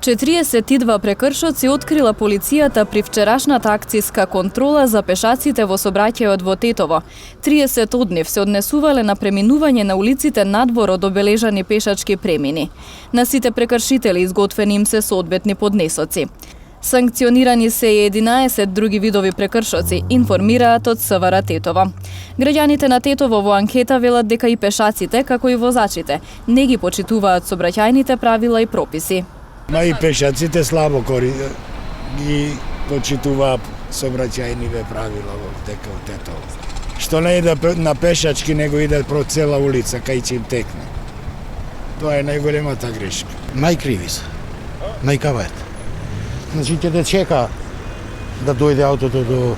42 прекршоци открила полицијата при вчерашната акцијска контрола за пешаците во сообраќајот во Тетово. 30 од нив се однесувале на преминување на улиците надвор од обележани пешачки премини. На сите прекршители изготвени им се соодветни поднесоци. Санкционирани се и 11 други видови прекршоци, информираат од СВР Тетово. Граѓаните на Тетово во анкета велат дека и пешаците, како и возачите, не ги почитуваат сообраќајните правила и прописи. Ма и пешаците слабо ги почитуваат сообраќајниве правила во Тетово. Што не иде на пешачки, него иде про цела улица, кај ќе им текне. Тоа е најголемата грешка. Најкриви се, најкаваат. Значи ќе да чека да дојде аутото до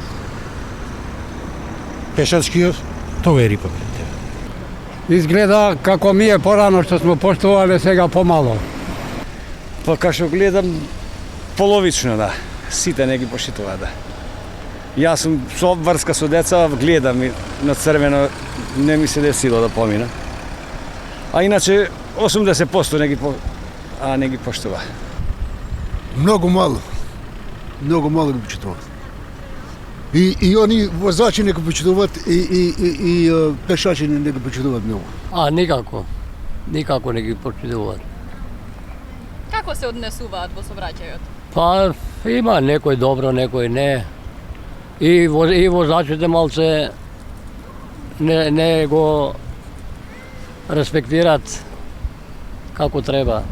пешачкиот, тоа е рипа пред тебе. Изгледа како ми е порано што сме поштувале, сега помало. Па кашо гледам половично, да. Сите не ги поштитуваат, да. Јас сум со врска со деца, гледам и на црвено не ми се десило да помина. А иначе 80% не ги поштува. Многу мало ги почитуваат. И они возачи не ги почитуваат, и пешачи не ги почитуваат многу. Никако не ги почитуваат. Како се однесуваат во сообраќајот? Па има некој добро, некој не. И возачите малце не го респектираат како треба.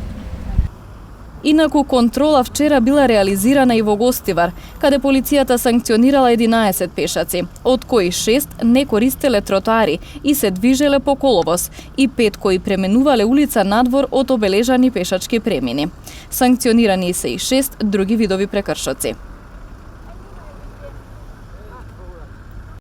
Инаку контрола вчера била реализирана и во Гостивар, каде полицијата санкционирала 11 пешаци, од кои 6 не користеле тротоари и се движеле по коловоз, и 5 кои преминувале улица надвор од обележани пешачки премини. Санкционирани се и 6 други видови прекршоци.